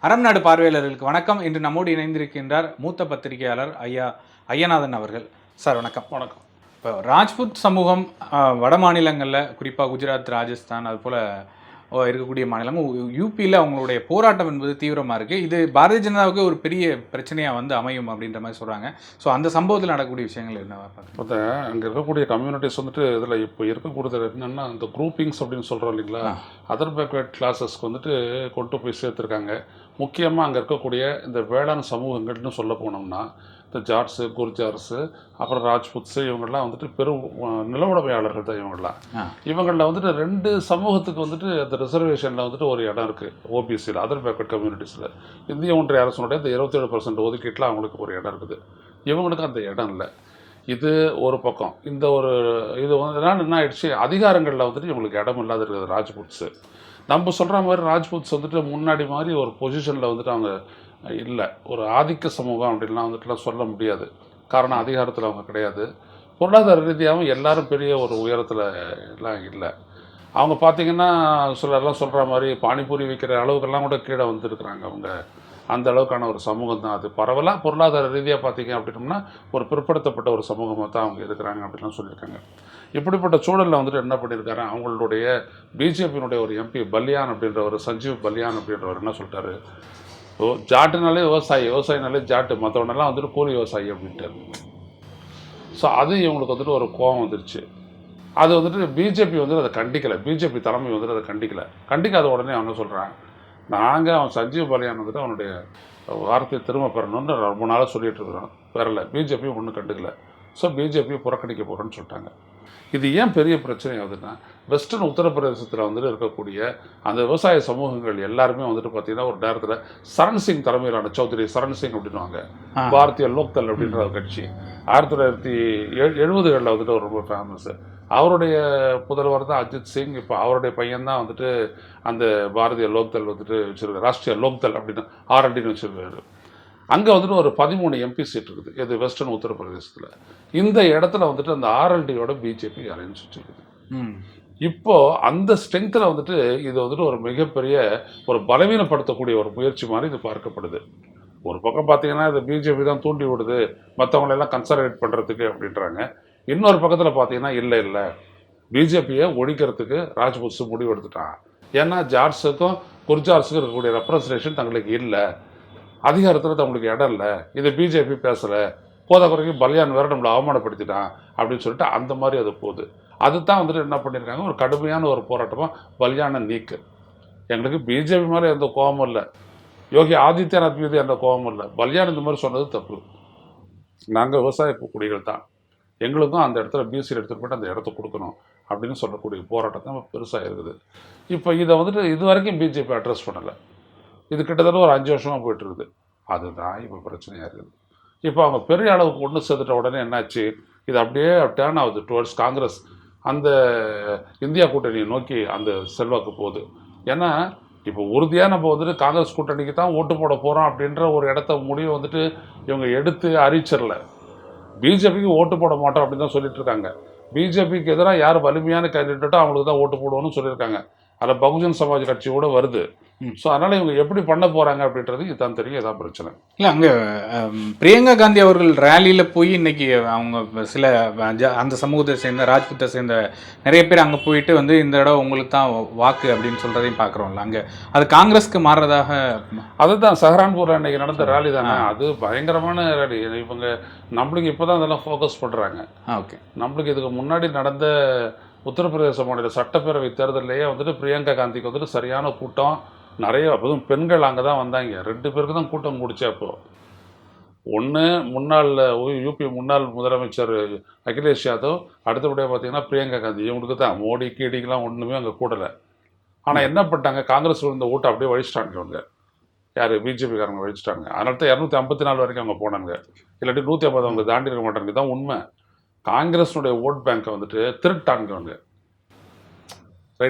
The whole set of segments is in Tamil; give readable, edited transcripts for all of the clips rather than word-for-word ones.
அறம் நாடு பார்வையாளர்களுக்கு வணக்கம். இன்று நம்மோடு இணைந்திருக்கின்றார் மூத்த பத்திரிகையாளர் ஐயநாதன் அவர்கள். சார் வணக்கம். வணக்கம். இப்போ ராஜ்புத் சமூகம் வட மாநிலங்களில், குறிப்பாக குஜராத், ராஜஸ்தான், அதுபோல் இருக்கக்கூடிய மாநிலங்கள், யூபியில் அவங்களுடைய போராட்டம் என்பது தீவிரமாக இருக்குது. இது பாரதிய ஜனதாவுக்கு ஒரு பெரிய பிரச்சனையாக வந்து அமையும் அப்படின்ற மாதிரி சொல்கிறாங்க. ஸோ அந்த சம்பவத்தில் நடக்கக்கூடிய விஷயங்கள் என்ன பார்க்குறேன்? இப்போ அங்கே இருக்கக்கூடிய கம்யூனிட்டிஸ் வந்துட்டு இதில் இப்போ இருக்கக்கூடியது என்னென்னா, இந்த குரூப்பிங்ஸ் அப்படின்னு சொல்கிறோம் இல்லைங்களா, அதர் பேக்வேர்ட் கிளாஸஸ்க்கு வந்துட்டு கொண்டு போய் சேர்த்துருக்காங்க. முக்கியமாக அங்கே இருக்கக்கூடிய இந்த வேளாண் சமூகங்கள்னு சொல்ல போனோம்னா, இந்த ஜாட்ஸு, குர்ஜார்ஸு, அப்புறம் ராஜ்புத்ஸு, இவங்கெல்லாம் வந்துட்டு பெரும் நிலவுடைமையாளர்கள் தான் இவங்கெல்லாம். இவங்களில் வந்துட்டு 2 சமூகத்துக்கு வந்துட்டு அந்த ரிசர்வேஷனில் வந்துட்டு ஒரு இடம் இருக்குது. ஓபிசியில், அதர் பேக்வர்ட் கம்யூனிட்டிஸில் இந்திய ஒன்றிய அரசனுடைய இந்த 27% ஒதுக்கீட்டில் அவங்களுக்கு ஒரு இடம் இருக்குது. இவங்களுக்கு அந்த இடம் இல்லை. இது ஒரு பக்கம். இந்த ஒரு இது வந்து என்ன ஆயிடுச்சு, அதிகாரங்களில் வந்துட்டு இவங்களுக்கு இடம் இல்லாத இருக்குது ராஜ்புத்ஸு. நம்ம சொல்கிற மாதிரி ராஜ்புத்ஸ் வந்துட்டு முன்னாடி மாதிரி ஒரு பொசிஷனில் வந்துட்டு அவங்க இல்லை. ஒரு ஆதிக்க சமூகம் அப்படின்லாம் வந்துட்டுலாம் சொல்ல முடியாது. காரணம், அதிகாரத்தில் அவங்க கிடையாது. பொருளாதார ரீதியாகவும் எல்லாரும் பெரிய ஒரு உயரத்தில் எல்லாம் இல்லை. அவங்க பார்த்திங்கன்னா சிலர்லாம் சொல்கிற மாதிரி பானிபூரி விற்கிற அளவுக்கெல்லாம் கூட கீழே வந்துருக்குறாங்க. அவங்க அந்த அளவுக்கான ஒரு சமூகம் தான் அது. பரவலாக பொருளாதார ரீதியாக பார்த்திங்க அப்படின்னோம்னா ஒரு பிற்படுத்தப்பட்ட ஒரு சமூகமாக தான் அவங்க இருக்கிறாங்க அப்படின்லாம் சொல்லியிருக்காங்க. இப்படிப்பட்ட சூழலில் வந்துட்டு என்ன பண்ணியிருக்காரு, அவங்களுடைய பிஜேபியினுடைய ஒரு எம்பி பல்யான் அப்படின்றவர், சஞ்சீவ் பல்யான் அப்படின்றவர் என்ன சொல்லிட்டாரு, ஜாட்டுனாலே விவசாயினாலே ஜாட்டு, மற்றவனெல்லாம் வந்துட்டு கூலி விவசாயி அப்படின்ட்டார். ஸோ அது இவங்களுக்கு வந்துட்டு ஒரு கோபம் வந்துருச்சு. அது வந்துட்டு பிஜேபி வந்துட்டு அதை கண்டிக்கலை. பிஜேபி தலைமை வந்துட்டு அதை கண்டிக்காத உடனே அவங்க சொல்கிறாங்க, நாங்கள் அவன் சஞ்சீவ் பல்யான் வந்துட்டு அவனுடைய வார்த்தையை திரும்ப பெறணும்னு ரொம்ப நாளாக சொல்லிகிட்டு இருக்கிறோம், பெறலை. பிஜேபி ஒன்றும் கண்டுக்கலை. ஸோ பிஜேபி புறக்கணிக்க போகிறேன்னு சொல்லிட்டாங்க. இது ஏன் பெரிய பிரச்சனை ஆகுதுன்னா, வெஸ்டர்ன் உத்தரப்பிரதேசத்தில் வந்துட்டு இருக்கக்கூடிய அந்த விவசாய சமூகங்கள் எல்லாருமே வந்துட்டு பார்த்தீங்கன்னா ஒரு நேரத்தில் சரண் சிங் தலைமையிலான சௌத்ரி சரண் சிங் அப்படின்வாங்க, பாரதிய லோக்தள் அப்படின்ற ஒரு கட்சி 1970களில் வந்துட்டு ஒரு ரொம்ப ஃபேமஸ். அவருடைய புதல்வர் தான் அஜித் சிங். இப்போ அவருடைய பையன்தான் வந்துட்டு அந்த பாரதிய லோக்தள் வந்துட்டு வச்சுருக்காரு, ராஷ்ட்ரிய லோக்தள் அப்படின்னு RLDன்னு வச்சுருக்காரு. அங்கே வந்துட்டு ஒரு 13 MP சீட் இருக்குது. இது வெஸ்டர்ன் உத்தரப்பிரதேசத்தில். இந்த இடத்துல வந்துட்டு அந்த RLDயோட பிஜேபி அலைன்ஸ் வச்சுருக்குது. இப்போது அந்த ஸ்ட்ரென்த்தில் வந்துட்டு இது வந்துட்டு ஒரு மிகப்பெரிய ஒரு பலவீனப்படுத்தக்கூடிய ஒரு முயற்சி மாதிரி இது பார்க்கப்படுது. ஒரு பக்கம் பார்த்தீங்கன்னா இது பிஜேபி தான் தூண்டி விடுது மற்றவங்களெல்லாம் கன்சர்வேட் பண்ணுறதுக்கு அப்படின்றாங்க. இன்னொரு பக்கத்தில் பார்த்தீங்கன்னா இல்லை பிஜேபியை ஒழிக்கிறதுக்கு ராஜ்புத்ஸு முடிவு எடுத்துட்டான். ஏன்னா ஜாட்ஸுக்கும் குர்ஜார்ஸுக்கும் இருக்கக்கூடிய ரெப்ரசன்டேஷன் தங்களுக்கு இல்லை, அதிகாரத்தில் தங்களுக்கு இடம் இல்லை, இது பிஜேபி பேசலை, போத குறைக்கு பல்யான் வேறு நம்மளை அவமானப்படுத்திட்டான் அப்படின்னு சொல்லிட்டு அந்த மாதிரி அது போகுது. அதுதான் வந்துட்டு என்ன பண்ணியிருக்காங்க, ஒரு கடுமையான ஒரு போராட்டமாக பல்யானை நீக்கு. எங்களுக்கு பிஜேபி மேலே எந்த கோபமும் இல்லை, யோகி ஆதித்யநாத் மீது எந்த கோபமும் இல்லை, பல்யான் இந்த மாதிரி சொன்னது தப்பு. நாங்கள் விவசாய குடிகள் தான், எங்களுக்கும் அந்த இடத்துல பிசியில் எடுத்துகிட்டு போய்ட்டு அந்த இடத்த கொடுக்கணும் அப்படின்னு சொல்லக்கூடிய போராட்டம் தான் பெருசாக இருக்குது. இப்போ இதை வந்துட்டு இது வரைக்கும் பிஜேபி அட்ரஸ் பண்ணலை. இது கிட்டத்தட்ட ஒரு 5 வருஷமாக போய்ட்டுருக்குது. அதுதான் இப்போ பிரச்சனையாக இருக்குது. இப்போ அவங்க பெரிய அளவுக்கு ஒன்று சேர்த்துட்ட உடனே என்னாச்சு, இது அப்படியே டேர்ன் ஆகுது டுவர்ட்ஸ் காங்கிரஸ். அந்த இந்தியா கூட்டணியை நோக்கி அந்த செல்வாக்கு போகுது. ஏன்னா இப்போ உறுதியாக நம்ம வந்துட்டு காங்கிரஸ் கூட்டணிக்கு தான் ஓட்டு போட போகிறோம் அப்படின்ற ஒரு இடத்த முடிவு வந்துட்டு இவங்க எடுத்து அறிவிச்சிடல. பிஜேபிக்கு ஓட்டு போட மாட்டோம் அப்படின்னு தான் சொல்லிட்டு இருக்காங்க. பிஜேபிக்கு எதிராக யார் வலிமையான கேண்டிடேட்டோ அவங்களுக்கு தான் ஓட்டு போடுவோன்னு சொல்லியிருக்காங்க. அதில் பகுஜன் சமாஜ் கட்சி கூட வருது. ஸோ அதனால் இவங்க எப்படி பண்ண போகிறாங்க அப்படின்றது இதுதான் தெரியும். இதான் பிரச்சனை. இல்லை, அங்கே பிரியங்கா காந்தி அவர்கள் ரேலியில் போய் இன்னைக்கு அவங்க சில அந்த சமூகத்தை சேர்ந்த ராஜ்புத்தை சேர்ந்த நிறைய பேர் அங்கே போயிட்டு வந்து இந்த இடம் உங்களுக்கு தான் வாக்கு அப்படின்னு சொல்கிறதையும் பார்க்குறோம்ல. அங்கே அது காங்கிரஸ்க்கு மாறுறதாக. அதுதான் சஹரான்பூரில் அன்றைக்கி நடந்த ரேலி தானே, அது பயங்கரமான ரேலி. இவங்க நம்மளுக்கு இப்போ தான் அதெல்லாம் ஃபோக்கஸ் பண்ணுறாங்க. ஓகே, நம்மளுக்கு இதுக்கு முன்னாடி நடந்த உத்தரப்பிரதேச மாநில சட்டப்பேரவை தேர்தலையே வந்துட்டு பிரியங்கா காந்திக்கு வந்துட்டு சரியான கூட்டம், நிறைய அப்போதும் பெண்கள் அங்கே தான் வந்தாங்க. 2 பேருக்கு தான் கூட்டம் முடிச்சு. அப்போது ஒன்று முன்னாள் யூபி முன்னாள் முதலமைச்சர் அகிலேஷ் யாதவ், அடுத்தபடியாக பார்த்தீங்கன்னா பிரியங்கா காந்தி. இவங்களுக்கு தான் மோடி கீடிக்கெலாம் ஒன்றுமே அங்கே கூடலை. ஆனால் என்ன பண்ணிட்டாங்க, காங்கிரஸ் இருந்த ஓட்டை அப்படியே வழிச்சிட்டாங்க இவங்க. யார், பிஜேபிக்காரங்க வழிச்சிட்டாங்க. அதனால தான் 254 வரைக்கும் அவங்க போனாங்க. இல்லாட்டி 150 அவங்க தாண்டி இருக்க மாட்டாங்க. தான் உண்மை. காங்கிரஸுடைய ஓட் பேங்கை வந்துட்டு திருட்டாங்க அவங்க.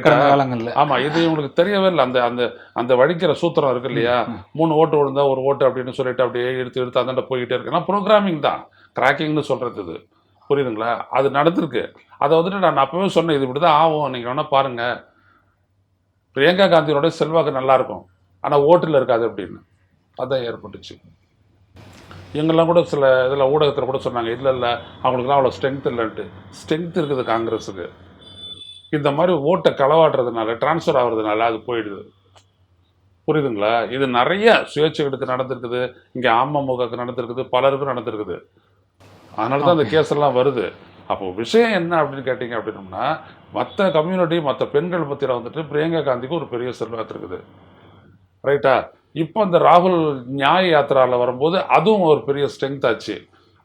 காலங்களில். ஆமாம், இது இவங்களுக்கு தெரியவே இல்லை. அந்த அந்த அந்த வழிக்கிற சூத்திரம் இருக்கு இல்லையா, 3 ஓட்டு விழுந்தா 1 ஓட்டு அப்படின்னு சொல்லிட்டு அப்படியே எடுத்து அந்தாண்ட போய்கிட்டே இருக்கு. ஏன்னா ப்ரோக்ராமிங் தான், கிராக்கிங்னு சொல்கிறது இது, புரியுதுங்களா? அது நடந்திருக்கு. அதை வந்துட்டு நான் அப்போவே சொன்னேன், இது இப்படி தான் ஆகும், நீங்கள் வேணால் பாருங்கள். பிரியங்கா காந்தியோட செல்வாக்கு நல்லாயிருக்கும், ஆனால் ஓட்டில் இருக்காது அப்படின்னு. அதான் ஏற்பட்டுச்சு. எங்கெல்லாம் கூட சில இதில் ஊடகத்தில் கூட சொன்னாங்க, இல்லை இல்லை அவங்களுக்குலாம் அவ்வளோ ஸ்ட்ரென்த் இல்லைன்ட்டு. ஸ்ட்ரென்த் இருக்குது காங்கிரஸுக்கு. இந்த மாதிரி ஓட்டை களவாடுறதுனால, டிரான்ஸ்ஃபர் ஆகுறதுனால அது போயிடுது. புரியுதுங்களா? இது நிறைய சுயேட்சைகளுக்கு நடந்திருக்குது, இங்கே அமமுகவுக்கு நடந்திருக்குது, பலருக்கும் நடந்திருக்குது. அதனால தான் அந்த கேஸ் எல்லாம் வருது. அப்போ விஷயம் என்ன அப்படின்னு கேட்டிங்க அப்படின்னோம்னா, மற்ற கம்யூனிட்டி, மற்ற பெண்கள் பற்றியில் வந்துட்டு பிரியங்கா காந்திக்கு ஒரு பெரிய செல்வாக்கு இருக்குது. ரைட்டா? இப்போ இந்த ராகுல் நியாய யாத்திராவில் வரும்போது அதுவும் ஒரு பெரிய ஸ்ட்ரென்த் ஆச்சு.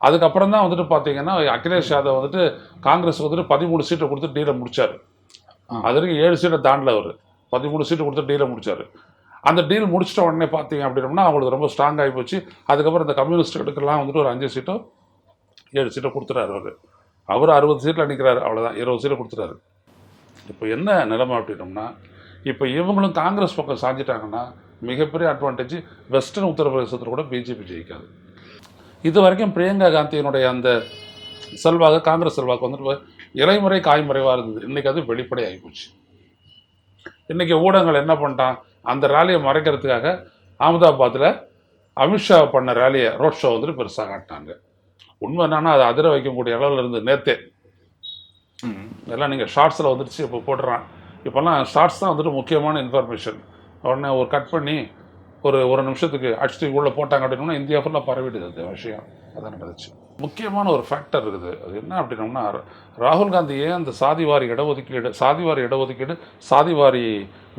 அதுக்கப்புறம் தான் வந்துட்டு பார்த்தீங்கன்னா, அகிலேஷ் யாதவ் வந்துட்டு காங்கிரஸ் வந்துட்டு 13 சீட்டை கொடுத்து டீலை முடிச்சார். அது வரைக்கும் 7 சீட்டை தாண்டல அவர். 13 சீட்டு கொடுத்து டீலை முடிச்சார். அந்த டீல் முடிச்சிட்ட உடனே பார்த்தீங்க அப்படின்னோம்னா அவங்களுக்கு ரொம்ப ஸ்ட்ராங் ஆகி போச்சு. அதுக்கப்புறம் இந்த கம்யூனிஸ்ட்டுகளுக்கெல்லாம் வந்துட்டு ஒரு 5 சீட்டோ 7 சீட்டோ கொடுத்துறாரு அவர். அவர் 60 சீட்டில் நிற்கிறாரு, அவ்வளோதான். 20 சீட்டை கொடுத்துறாரு. இப்போ என்ன நிலைமை அப்படின்னோம்னா, இப்போ இவங்களும் காங்கிரஸ் பக்கம் சாஞ்சிட்டாங்கன்னா மிகப்பெரிய அட்வான்டேஜ். வெஸ்டர்ன் உத்தரப்பிரதேசத்தில் கூட பிஜேபி ஜெயிக்காது. இது வரைக்கும் பிரியங்கா காந்தியினுடைய அந்த செல்வாக்கு, காங்கிரஸ் செல்வாக்கு வந்துட்டு இலைமுறை காய்முறைவாக இருந்தது. இன்றைக்கி அது வெளிப்படை ஆகிப்போச்சு. இன்றைக்கி ஊடகங்கள் என்ன பண்ணிட்டான், அந்த ரேலியை மறைக்கிறதுக்காக அகமதாபாத்தில் அமித்ஷா பண்ண ரேலியை, ரோட் ஷோ வந்துட்டு பெருசாக காட்டினாங்க. உண்மை என்னன்னா அதை அதிர வைக்கக்கூடிய அளவில் இருந்து நேற்றே எல்லாம் நீங்கள் ஷார்ட்ஸில் வந்துடுச்சு. இப்போ போட்டுறான். இப்போல்லாம் ஷார்ட்ஸ் தான் வந்துட்டு முக்கியமான இன்ஃபர்மேஷன். உடனே ஒரு கட் பண்ணி ஒரு நிமிஷத்துக்கு அடிச்சுட்டு உள்ளே போட்டாங்க அப்படின்னா இந்தியா ஃபுல்லாக பரவிடுது அந்த விஷயம். அதான் நடந்துச்சு. முக்கியமான ஒரு ஃபேக்டர் இருக்குது. அது என்ன அப்படின்னோம்னா, ராகுல் காந்தி ஏன் அந்த சாதிவாரி இடஒதுக்கீடு சாதிவாரி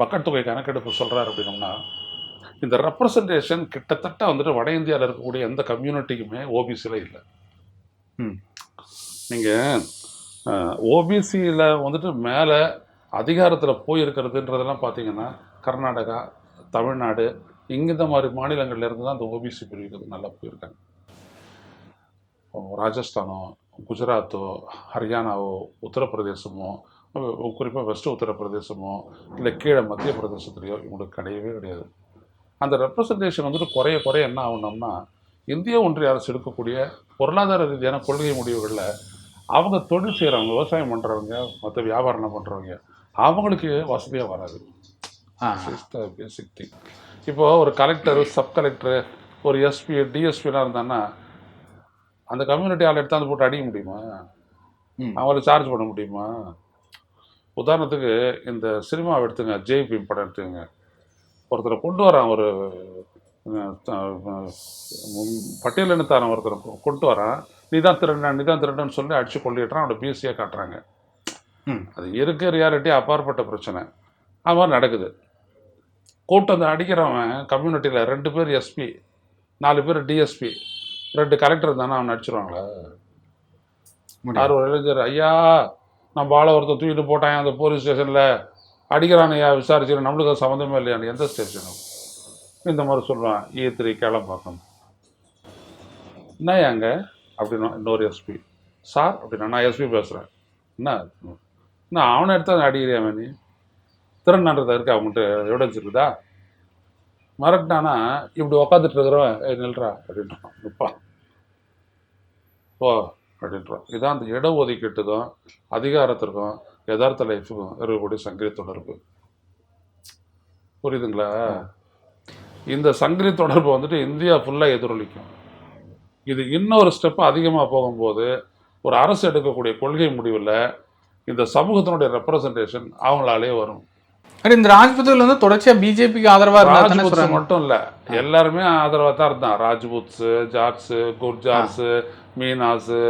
மக்கள் தொகை கணக்கெடுப்பு சொல்கிறார் அப்படின்னோம்னா, இந்த ரெப்ரசன்டேஷன் கிட்டத்தட்ட வந்துட்டு வட இந்தியாவில் இருக்கக்கூடிய எந்த கம்யூனிட்டிக்குமே ஓபிசியில் இல்லை. நீங்கள் ஓபிசியில் வந்துட்டு மேலே அதிகாரத்தில் போயிருக்கிறதுன்றதெல்லாம் பார்த்தீங்கன்னா கர்நாடகா, தமிழ்நாடு, இங்கே இந்த மாதிரி மாநிலங்கள்லேருந்து தான் அந்த ஓபிசி பிரிவுக்கு நல்லா போயிருக்காங்க. ராஜஸ்தானோ, குஜராத்தோ, ஹரியானாவோ, உத்தரப்பிரதேசமோ, குறிப்பாக வெஸ்ட் உத்தரப்பிரதேசமோ, இல்லை கீழே மத்திய பிரதேசத்துலையோ இவங்களுக்கு கிடையவே கிடையாது. அந்த ரெப்ரசன்டேஷன் வந்துட்டு குறைய என்ன ஆகணும்னா, இந்திய ஒன்றிய அரசு எடுக்கக்கூடிய பொருளாதார ரீதியான கொள்கை முடிவுகளில் அவங்க தொழில் செய்கிறவங்க, விவசாயம் பண்ணுறவங்க, மற்ற வியாபாரம் பண்ணுறவங்க, அவங்களுக்கு வசதியாக வராது. Basic thing. இப்போது ஒரு கலெக்டர், சப் கலெக்டர், ஒரு எஸ்பி, டிஎஸ்பிலாம் இருந்தாங்கன்னா அந்த கம்யூனிட்டி ஆள் எடுத்தாந்து போட்டு அடிக்க முடியுமா? அவங்கள சார்ஜ் பண்ண முடியுமா? உதாரணத்துக்கு இந்த சினிமாவை எடுத்துங்க, ஜெய் பீம் படம் எடுத்துங்க. ஒருத்தரை கொண்டு வரான், ஒரு பட்டியலினத்தான ஒருத்தரை கொண்டு வரான். நீதான் திருடன்னு சொல்லி அடித்து கொள்ளிடுறான். அவனை பிஎஸ்சியாக காட்டுறாங்க. அது இருக்க ரியாலிட்டி அப்பாற்பட்ட பிரச்சனை. அது மாதிரி நடக்குது. கூட்டம் வந்து அடிக்கிறவன் கம்யூனிட்டியில் 2 பேர் எஸ்பி, 4 பேர் டிஎஸ்பி, 2 கலெக்டர் தானே அவனை அடிச்சிருவாங்களா? யார் ஒரு இளைஞர், ஐயா நம்ம ஆளை ஒருத்தர் தூக்கிட்டு போட்டான் அந்த போலீஸ் ஸ்டேஷனில், அடிக்கிறான் ஐயா, விசாரிச்சு, நம்மளுக்கு அது சம்மந்தமே இல்லையான்னு. எந்த ஸ்டேஷனும் இந்த மாதிரி சொல்கிறான். E3 கேளம்பாக்கம். என்ன ஏங்க அப்படின்னா இன்னொரு எஸ்பி, சார் அப்படின்னா நான் எஸ்பி பேசுகிறேன். என்ன அவனை எடுத்தால் அடிக்கிறியாமே, நீ திறனான்றதா இருக்கு, அவங்கள்ட்ட எவிடன்ஸ் இருக்குதா? மறட்டானா இப்படி உக்காந்துட்டு இருக்கிறவன் நில்றா அப்படின்றான், நிற்பான், ஓ அப்படின்றான். இதான் அந்த இடஒதுக்கீட்டுக்கும் அதிகாரத்திற்கும் யதார்த்த லைஃபுக்கும் இருக்கக்கூடிய சங்கிலி தொடர்பு. புரியுதுங்களா? இந்த சங்கிலி தொடர்பு வந்துட்டு இந்தியா ஃபுல்லாக எதிரொலிக்கும். இது இன்னொரு ஸ்டெப்பு அதிகமாக போகும்போது ஒரு அரசு எடுக்கக்கூடிய கொள்கை முடிவில் இந்த சமூகத்தினுடைய ரெப்ரசன்டேஷன் அவங்களாலே வரும். இந்த ராஜ்புத்தில் வந்து தொடர்ச்சியாக பிஜேபிக்கு ஆதரவாக ராஜ்புத்ஸ் மட்டும் இல்லை, எல்லாருமே ஆதரவாக தான் இருந்தான். ராஜ்புத்ஸு, ஜாட்ஸு, குர்ஜார்ஸு, மீனாஸு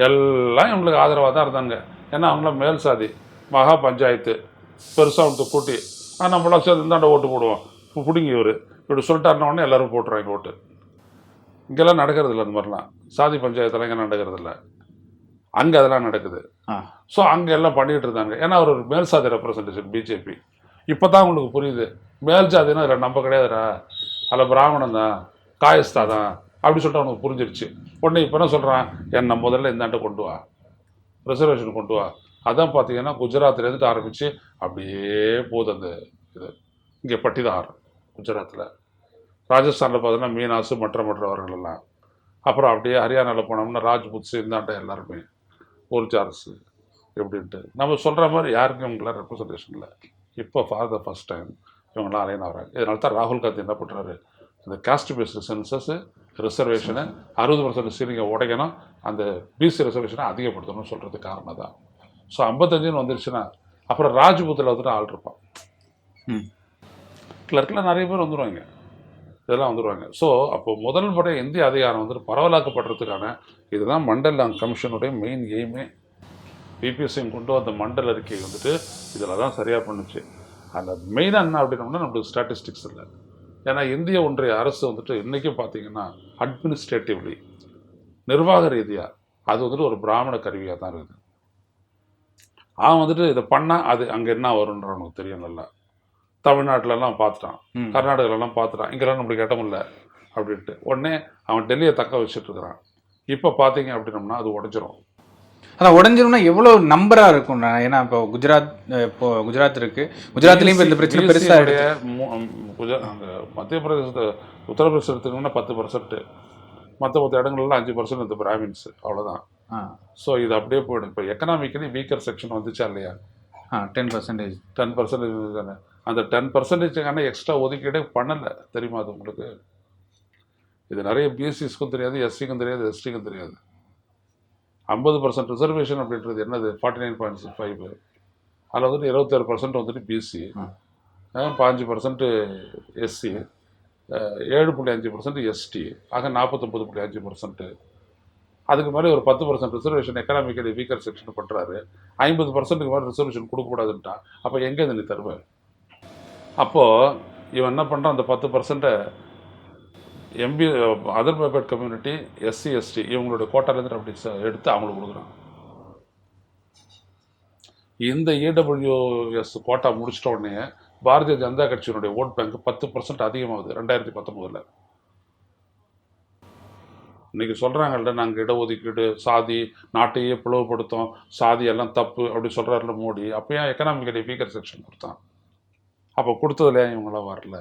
எல்லாம் இவங்களுக்கு ஆதரவாக தான் இருந்தாங்க. ஏன்னா அவங்களாம் மேல் சாதி, மகா பஞ்சாயத்து பெருசாக வந்து கூட்டி நம்மளாம் சேர்ந்து இந்தாண்ட ஓட்டு போடுவோம், பிடிங்கி இவர் இப்படி சொல்லிட்டாருன்னொடனே எல்லோரும் போட்டுருவாங்க ஓட்டு. இங்கெல்லாம் நடக்கிறது இல்லை, அந்த மாதிரிலாம் சாதி பஞ்சாயத்தெல்லாம் இங்கே நடக்கிறது இல்லை, அங்கே அதெல்லாம் நடக்குது. ஸோ அங்கே எல்லாம் பண்ணிகிட்டு இருந்தாங்க. ஏன்னா ஒரு மேல் சாதி ரெப்ரசன்டேஷன் பிஜேபி. இப்போ தான் உங்களுக்கு புரியுது, மேல் ஜாதினா அதில் நம்ம கிடையாதுடா, அதில் பிராமணன் தான், காயஸ்தா தான் அப்படி சொல்லிட்டு அவனுக்கு புரிஞ்சிருச்சு. உடனே இப்போ என்ன சொல்கிறான், என்ன முதல்ல இந்தாண்ட கொண்டு வா, ரிசர்வேஷன் கொண்டு வா. அதான் பார்த்தீங்கன்னா குஜராத்லேருந்து ஆரம்பித்து அப்படியே போகுது அந்த இது. இங்கே பட்டிதார் குஜராத்தில், ராஜஸ்தானில் பார்த்தீங்கன்னா மீனாசு மற்றவர்கள் எல்லாம். அப்புறம் அப்படியே ஹரியானாவில் போனோம்னா ராஜ்புத்ஸு இந்தாண்ட எல்லாருமே குர்ஜார்ஸு எப்படின்ட்டு நம்ம சொல்கிற மாதிரி யாருக்கும் உங்களால் ரெப்ரசன்டேஷன் இல்லை. இப்போ ஃபார் த ஃபஸ்ட் டைம் இவங்கெல்லாம் அலைன் ஆகிறாங்க. இதனால தான் ராகுல் காந்தி என்ன பண்ணுறாரு, இந்த காஸ்ட் பேஸ்டு சென்சஸ் ரிசர்வேஷனை 60% சீலிங்கை உடைக்கணும், அந்த பிசி ரிசர்வேஷனை அதிகப்படுத்தணும்னு சொல்கிறது காரணம் தான். ஸோ 55ன்னு வந்துருச்சுன்னா அப்புறம் ராஜ்புத்தில் வந்துட்டு ஆள் இருப்பான், கிளர்க்கில் நிறைய பேர் வந்துடுவாங்க, இதெல்லாம் வந்துடுவாங்க. ஸோ அப்போ முதல் முறை இந்திய அதிகாரம் வந்துட்டு பரவலாக்கப்படுறதுக்கான இதுதான் மண்டல் கமிஷனுடைய மெயின் எய்மே. பிபிஎஸ்சியும் கொண்டு வந்த மண்டல் அறிக்கை வந்துட்டு இதில் தான் சரியாக பண்ணுச்சு. அந்த மெயினாக என்ன அப்படின்னோம்னா நம்மளுக்கு ஸ்டாட்டிஸ்டிக்ஸ் இல்லை. ஏன்னா இந்திய ஒன்றிய அரசு வந்துட்டு இன்றைக்கும் பார்த்தீங்கன்னா அட்மினிஸ்ட்ரேட்டிவ்லி நிர்வாக ரீதியாக அது வந்துட்டு ஒரு பிராமண கருவியாக தான் இருக்குது. அவன் வந்துட்டு இதை பண்ணால் அது அங்கே என்ன வரும்ன்ற அவனுக்கு தெரியும் நல்லா. தமிழ்நாட்டிலலாம் பார்த்துட்டான், கர்நாடகாலலாம் பார்த்துட்டான், இங்கெல்லாம் நம்மளுக்கு இடம் இல்லை அப்படின்ட்டு உடனே அவன் டெல்லியை தக்க வச்சுட்டு இருக்கிறான். இப்போ பார்த்தீங்க அப்படின்னோம்னா அது உடஞ்சிரும். அதான் உடஞ்சிரும்னா எவ்வளோ நம்பராக இருக்கும்? ஏன்னா இப்போ குஜராத் இருக்கு, குஜராத்லேயும் இந்த பிரச்சனை பெருசாக அங்கே மத்திய பிரதேசத்தை உத்தரப்பிரதேசம் எடுத்துக்கணும்னா 10%, மற்ற இடங்கள்லாம் 5% இந்த பிராமின்ஸ், அவ்வளோதான். ஸோ இது அப்படியே போயிடும். இப்போ எக்கனாமிக்கலி வீக்கர் செக்ஷன் வந்துச்சா இல்லையா, 10% தானே. அந்த 10%க்கான எக்ஸ்ட்ரா ஒதுக்கீடே பண்ணலை, தெரியுமா அது உங்களுக்கு? இது நிறைய பிஎஸ்சிஸ்க்கும் தெரியாது, எஸ்சிக்கும் தெரியாது, எஸ்டிக்கும் தெரியாது. 50% ரிசர்வேஷன் அப்படின்றது என்னது, 49.5. அதில் வந்துட்டு 26% வந்துட்டு பிசி, 5% எஸ்சி, 7.5% எஸ்டி, ஆக 49.5%. அதுக்கு மேலே ஒரு 10% ரிசர்வேஷன் எக்கனாமிக்கலி வீக்கர் செக்ஷன் பண்ணுறாரு. 50%க்கு மேலே ரிசர்வேஷன் கொடுக்கக்கூடாதுன்ட்டா அப்போ எங்கே நீ தருவேன்? அப்போது இவன் என்ன பண்ணுறான், அந்த 10% எம்பி அதர் பேப்பர்ட் கம்யூனிட்டி, எஸ்சி எஸ்டி இவங்களோட கோட்டாலேருந்து அப்படி எடுத்து அவங்களுக்கு கொடுக்குறான். இந்த இடபிள்யூஎஸ் கோட்டா முடிச்சிட்ட உடனே பாரதிய ஜனதா கட்சியினுடைய ஓட் பேங்க் 10% அதிகமாகுது 2019. இன்னைக்கு சொல்கிறாங்கல்ல, நாங்கள் இடஒதுக்கீடு சாதி நாட்டையே பிளவுபடுத்தோம், சாதி எல்லாம் தப்பு அப்படி சொல்கிறாருல மோடி. அப்போ ஏன் எக்கனாமிக்கலி வீக்கர் செக்ஷன் கொடுத்தான்? அப்போ கொடுத்ததுல இவங்களாம் வரல.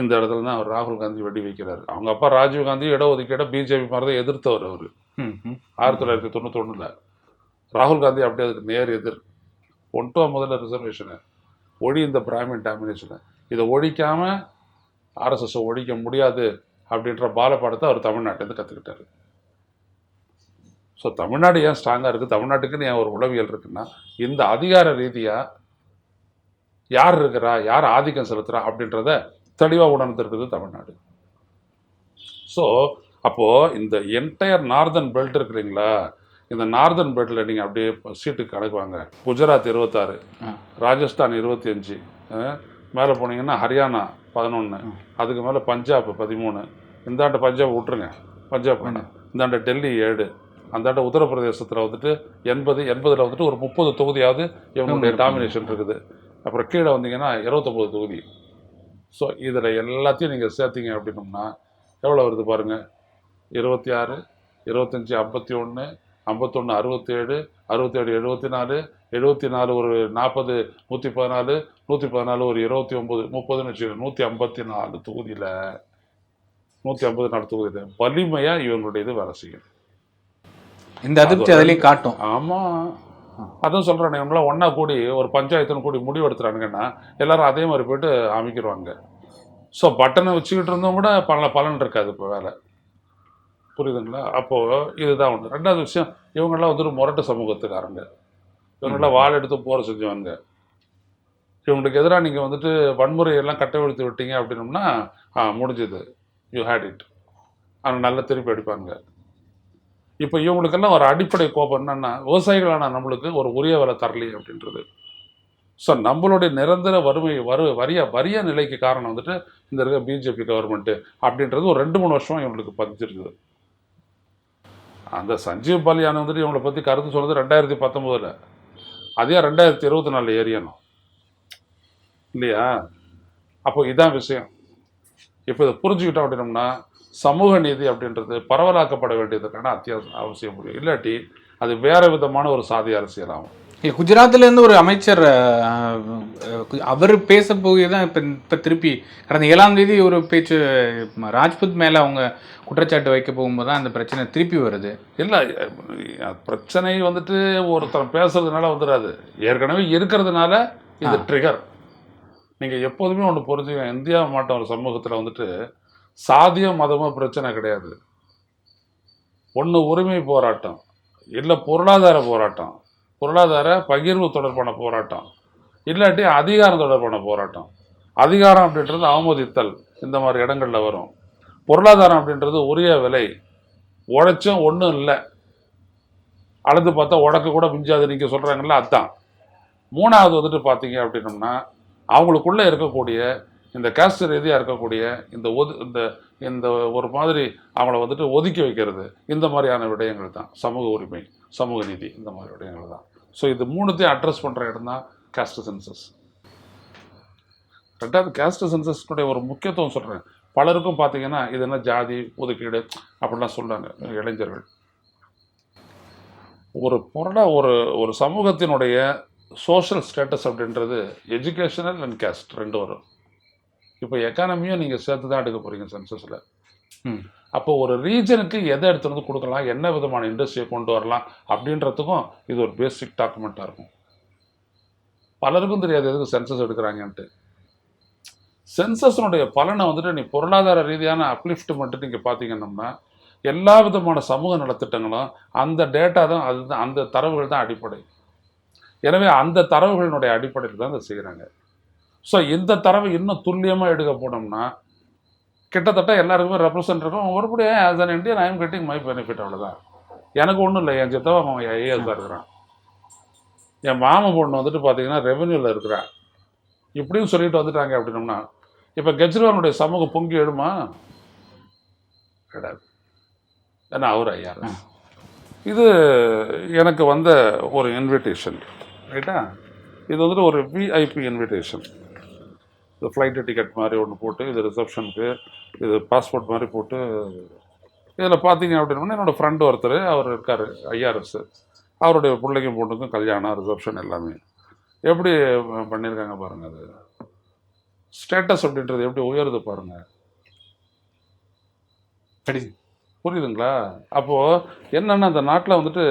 இந்த இடத்துல தான் அவர் ராகுல் காந்தி வெடி வைக்கிறார். அவங்க அப்பா ராஜீவ் காந்தி இடஒதுக்கீடை பிஜேபி மாதிரி தான் எதிர்த்தவர். அவர் 1991. ராகுல் காந்தி அப்படியே அதுக்கு நேர் எதிர். கொண்டு முதல்ல ரிசர்வேஷனை ஒழி, இந்த பிராமின் டாமினேஷனை, இதை ஒழிக்காமல் ஆர்எஸ்எஸ் ஒழிக்க முடியாது அப்படின்ற பாலப்பாடத்தை அவர் தமிழ்நாட்டிலேருந்து கற்றுக்கிட்டாரு. ஸோ தமிழ்நாடு ஏன் ஸ்ட்ராங்காக இருக்குது, தமிழ்நாட்டுக்குன்னு ஏன் ஒரு உளவியல் இருக்குன்னா, இந்த அதிகார ரீதியாக யார் இருக்கிறா, யார் ஆதிக்கம் செலுத்துகிறா அப்படின்றத தெளிவாக உணர்ந்துருக்குது தமிழ்நாடு. ஸோ அப்போது இந்த என்டையர் நார்தர்ன் பெல்ட் இருக்கு இல்லைங்களா, இந்த நார்தர்ன் பெல்ட்டில் நீங்கள் அப்படியே சீட்டுக்கு கணக்குவாங்க. குஜராத் 26, ராஜஸ்தான் 25, மேலே போனீங்கன்னா ஹரியானா 11, அதுக்கு மேலே பஞ்சாப் 13, இந்தாண்ட பஞ்சாப் விட்டுருங்க, பஞ்சாப் வேணாம், இந்தாண்ட டெல்லி 7, அந்தாண்ட உத்தரப்பிரதேசத்தில் வந்துட்டு 80 வந்துட்டு ஒரு 30 தொகுதியாவது இவங்களுடைய டாமினேஷன் இருக்குது. அப்புறம் கீழே வந்தீங்கன்னா 29 தொகுதி. ஸோ இதில் எல்லாத்தையும் நீங்கள் சேர்த்திங்க அப்படின்னோம்னா எவ்வளோ வருது பாருங்கள், 26, 25, 51, 51, 67, 74, 74 ஒரு 40, 114, 114 ஒரு 29, 30ன்னு வச்சுக்கோங்க, 154 தொகுதியில் 154 தொகுதியில் வலிமையாக இவங்களுடைய இது வேலை செய்யும். இந்த அதிருப்தி அதிலையும் காட்டும். ஆமாம், அதுவும் சொல்கிறேன். இவங்களாம் ஒன்றா கூடி ஒரு பஞ்சாயத்துன்னு கூடி முடிவு எடுத்துறானுங்கன்னா எல்லாரும் அதே மாதிரி போய்ட்டு அமைக்கிடுவாங்க. ஸோ பட்டனை வச்சுக்கிட்டு இருந்தவங்க கூட பலன் இருக்காது இப்போ வேலை, புரியுதுங்களா? அப்போது இதுதான் ஒன்று. ரெண்டாவது விஷயம், இவங்கெல்லாம் வந்துட்டு முரட்டு சமூகத்துக்காரங்க, இவங்கெல்லாம் வாள் எடுத்து போற செஞ்சவங்க. இவங்களுக்கு எதிராக நீங்கள் வந்துட்டு வன்முறையெல்லாம் கட்டவிழ்த்து விட்டீங்க அப்படின்னோம்னா முடிஞ்சது, யூ ஹேட் இட். அவங்க நல்லா திருப்பி அடிப்பாங்க. இப்போ இவங்களுக்கெல்லாம் ஒரு அடிப்படை கோபம் என்னன்னா, விவசாயிகளான நம்மளுக்கு ஒரு உரிய விலை தரலையே அப்படின்றது. ஸோ நம்மளுடைய நிரந்தர வறிய நிலைக்கு காரணம் வந்துட்டு இந்த இருக்க பிஜேபி கவர்மெண்ட்டு அப்படின்றது ஒரு 2-3 வருஷமாக இவங்களுக்கு பதிச்சிருக்குது. அந்த சஞ்சீவ் பாலியான் வந்துட்டு இவங்களை பற்றி கருத்து சொல்கிறது 2019, அதே 2024 ஏறியணும் இல்லையா? அப்போ இதான் விஷயம். இப்போ இதை புரிஞ்சுக்கிட்டோம் அப்படின்னோம்னா சமூக நீதி அப்படின்றது பரவலாக்கப்பட வேண்டியதுக்கான அவசியம் முடியும். இல்லாட்டி அது வேற விதமான ஒரு சாதி அரசியல் ஆகும். குஜராத்லேருந்து ஒரு அமைச்சர் அவர் பேச போய் தான் இப்போ திருப்பி கடந்த 7ஆம் தேதி ஒரு பேச்சு ராஜ்புத் மேலே அவங்க குற்றச்சாட்டு வைக்க போகும்போது தான் அந்த பிரச்சனை திருப்பி வருது. இல்லை, பிரச்சனை வந்துட்டு ஒருத்தர் பேசுறதுனால வந்துடாது, ஏற்கனவே இருக்கிறதுனால இது ட்ரிகர். நீங்கள் எப்போதுமே ஒன்று புரிஞ்சுக்க, இந்தியா மாட்ட ஒரு சமூகத்தில் வந்துட்டு சாதிய மதமோ பிரச்சனை கிடையாது. ஒன்று உரிமை போராட்டம், இல்லை பொருளாதார போராட்டம், பொருளாதார பகிர்வு தொடர்பான போராட்டம், இல்லாட்டி அதிகாரம் தொடர்பான போராட்டம். அதிகாரம் அப்படின்றது அவமதித்தல் இந்த மாதிரி இடங்கள்ல வரும். பொருளாதாரம் அப்படின்றது உரிய விலை, உழைச்சும் ஒன்றும் இல்லை, அளந்து பார்த்தா உடக்க கூட மிஞ்சாது நீங்கள் சொல்கிறாங்கல்ல, அதுதான். மூணாவது வந்துட்டு பார்த்தீங்க அப்படின்னம்னா, அவங்களுக்குள்ளே இருக்கக்கூடிய இந்த காஸ்ட் ரீதியாக இருக்கக்கூடிய இந்த இந்த இந்த ஒரு மாதிரி அவங்கள வந்துட்டு ஒதுக்கி வைக்கிறது, இந்த மாதிரியான விடயங்கள் தான் சமூக உரிமை, சமூக நீதி, இந்த மாதிரி விடயங்கள் தான். ஸோ இது மூணுத்தையும் அட்ரஸ் பண்ணுற இடம் தான் காஸ்ட் சென்சஸ். ரெண்டாவது, காஸ்ட் சென்சஸ்னுடைய ஒரு முக்கியத்துவம் சொல்கிறேன். பலருக்கும் பார்த்தீங்கன்னா இது என்ன ஜாதி ஒதுக்கீடு அப்படிலாம் சொல்கிறாங்க இளைஞர்கள். ஒரு ஒரு ஒரு சமூகத்தினுடைய சோஷியல் ஸ்டேட்டஸ் அப்படின்றது எஜுகேஷனல் அண்ட் கேஸ்ட் ரெண்டு வரும். இப்போ எக்கானமியும் நீங்கள் சேர்த்து தான் எடுக்க போகிறீங்க சென்சஸில். அப்போ ஒரு ரீஜனுக்கு எதை எடுத்து வந்து கொடுக்கலாம், என்ன விதமான இண்டஸ்ட்ரியை கொண்டு வரலாம் அப்படின்றதுக்கும் இது ஒரு பேசிக் டாக்குமெண்ட்டாக இருக்கும். பலருக்கும் தெரியாது எதுக்கு சென்சஸ் எடுக்கிறாங்கன்ட்டு. சென்சஸ்னுடைய பலனை வந்துட்டு நீ பொருளாதார ரீதியான அப்லிஃப்ட்மெண்ட்டு நீங்கள் பார்த்தீங்கன்னா எல்லா விதமான சமூக நலத்திட்டங்களும் அந்த டேட்டா தான், அதுதான், அந்த தரவுகள் தான் அடிப்படை. எனவே அந்த தரவுகளினுடைய அடிப்படையில் தான் அதை செய்கிறாங்க. ஸோ இந்த தரவு இன்னும் துல்லியமாக எடுக்க போனோம்னா கிட்டத்தட்ட எல்லாருக்குமே ரெப்ரசன்ட் இருக்கும். ஒருபடியாக as an Indian I am getting my benefit, அவ்வளோதான். எனக்கு ஒன்றும் இல்லை, என் சித்தவா அவன் ஐஏஎஸ் தான் இருக்கிறான், என் மாமன் பொண்ணு வந்துட்டு பார்த்தீங்கன்னா ரெவென்யூவில் இருக்கிறான், இப்படியும் சொல்லிட்டு வந்துட்டாங்க அப்படின்னோம்னா இப்போ கெஜ்ரிவாலுடைய சமூகம் பொங்கி எழுமா? கிடையாது. ஏன்னா அவர் ஐஆர்எஸ். இது எனக்கு வந்த ஒரு இன்விடேஷன், ரைட்டா? இது வந்துட்டு ஒரு விஐபி இன்விடேஷன். இது ஃப்ளைட்டு டிக்கெட் மாதிரி ஒன்று போட்டு, இது ரிசப்ஷனுக்கு, இது பாஸ்போர்ட் மாதிரி போட்டு, இதில் பார்த்தீங்க அப்படின்னா என்னோடய ஃப்ரெண்டு ஒருத்தர் அவர் இருக்கார் ஐஆர்எஸ், அவருடைய பிள்ளைக்கும் பொண்ணுக்கும் கல்யாணம், ரிசப்ஷன் எல்லாமே எப்படி பண்ணியிருக்காங்க பாருங்கள். அது ஸ்டேட்டஸ் அப்படின்றது எப்படி உயருது பாருங்கள். புரியுதுங்களா? அப்போது என்னென்னா அந்த நாட்டில் வந்துட்டு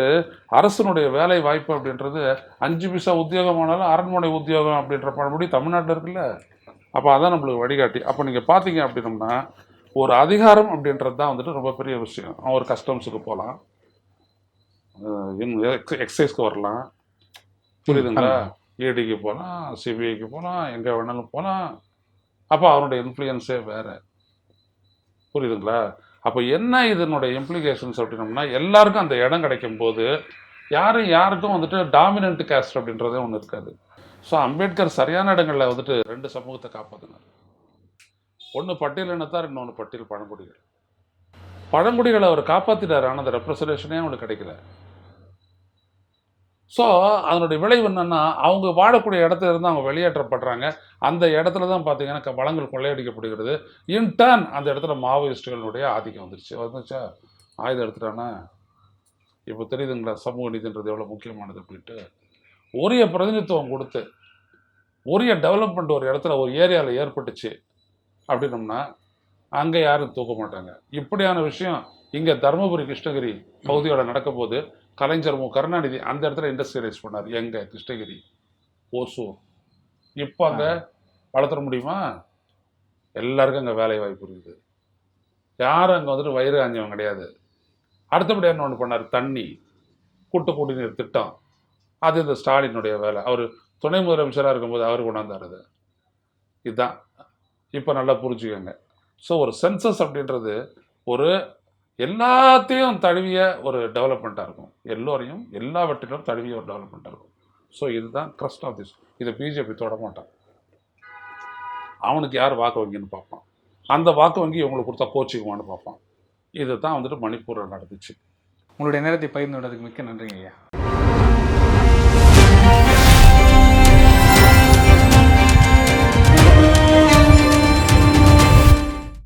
அரசனுடைய வேலை வாய்ப்பு அப்படின்றது 5 பைசா உத்தியோகமானாலும் அரண்மனை உத்தியோகம் அப்படின்ற பழமொழி தமிழ்நாட்டில் இருக்குல்ல. அப்போ அதான் நம்மளுக்கு வழிகாட்டி. அப்போ நீங்கள் பார்த்தீங்க அப்படின்னம்னா ஒரு அதிகாரம் அப்படின்றது தான் வந்துட்டு ரொம்ப பெரிய விஷயம். ஒரு கஸ்டம்ஸுக்கு போகலாம், எக்ஸைஸ்க்கு வரலாம், புரியுதுங்களா? ஏடிக்கு போகலாம், சிபிஐக்கு போகலாம், எங்கே வேணாலும் போகலாம். அப்போ அவனுடைய இன்ஃப்ளூயன்ஸே வேறு, புரியுதுங்களா? அப்போ என்ன இதனுடைய இம்ப்ளிகேஷன்ஸ் அப்படின்னம்னா எல்லாருக்கும் அந்த இடம் கிடைக்கும் போது யாருக்கும் வந்துட்டு டாமினன்ட் காஸ்ட் அப்படின்றதே ஒன்று இருக்காது. ஸோ அம்பேத்கர் சரியான இடங்களில் வந்துட்டு 2 சமூகத்தை காப்பாற்றினார். ஒன்று பட்டியல் இனத்தார், இன்னொன்று பட்டியல் பழங்குடிகள். பழங்குடிகளை அவர் காப்பாற்றிட்டார், ஆனால் அந்த ரெப்ரசன்டேஷனே அவங்களுக்கு கிடைக்கல. ஸோ அதனுடைய விளைவு என்னென்னா அவங்க வாழக்கூடிய இடத்துல இருந்து அவங்க வெளியேற்றப்படுறாங்க. அந்த இடத்துல தான் பார்த்தீங்கன்னா வளங்கள் கொள்ளையடிக்கப்படுகிறது. இன்டர்ன் அந்த இடத்துல மாவோயிஸ்டுகளுடைய ஆதிக்கம் வந்துச்சா, ஆயுதம் எடுத்துட்டானா. இப்போ தெரியுதுங்களா சமூக நீதின்றது எவ்வளோ முக்கியமானது அப்படின்ட்டு. உரிய பிரதிநிதித்துவம் கொடுத்து உரிய டெவலப்மெண்ட் ஒரு இடத்துல ஒரு ஏரியாவில் ஏற்பட்டுச்சு அப்படின்னம்னா அங்கே யாரும் தூக்க மாட்டாங்க. இப்படியான விஷயம் இங்கே தருமபுரி கிருஷ்ணகிரி பகுதியோட நடக்கும் போது கலைஞர் கருணாநிதி அந்த இடத்துல இண்டஸ்ட்ரியலைஸ் பண்ணார். எங்கே? கிருஷ்ணகிரி, ஓசூர். இப்போ அங்கே வளர்த்துற முடியுமா? எல்லாருக்கும் அங்கே வேலை வாய்ப்பு இருக்குது. யாரும் அங்கே வந்துட்டு வயிறு காஞ்சவங்க கிடையாது. அடுத்தபடி என்ன ஒன்று பண்ணார், தண்ணி கூட்டு குடிநீர் திட்டம். அது இந்த ஸ்டாலினுடைய வேலை. அவர் துணை முதலமைச்சராக இருக்கும்போது அவர் கொண்டாந்தார். அது இதுதான் இப்போ நல்லா புரிஞ்சுக்கோங்க. ஸோ ஒரு சென்சஸ் அப்படின்றது ஒரு எல்லாத்தையும் தழுவிய ஒரு டெவலப்மெண்ட்டாக இருக்கும். எல்லோரையும் எல்லாவற்றிலும் தழுவிய ஒரு டெவலப்மெண்ட்டாக இருக்கும். ஸோ இதுதான் க்ரஸ்ட் ஆஃப் திஸ். இதை பிஜேபி தொட மாட்டான். அவனுக்கு யார் வாக்கு வங்கின்னு பார்ப்பான். அந்த வாக்கு வங்கி இவங்களுக்கு கொடுத்தா கோச்சிக்குவான்னு பார்ப்பான். இது தான் வந்துட்டு மணிப்பூரில் நடந்துச்சு. உங்களுடைய நேரத்தை பகிர்ந்து விடுறதுக்கு மிக்க நன்றிங்க ஐயா.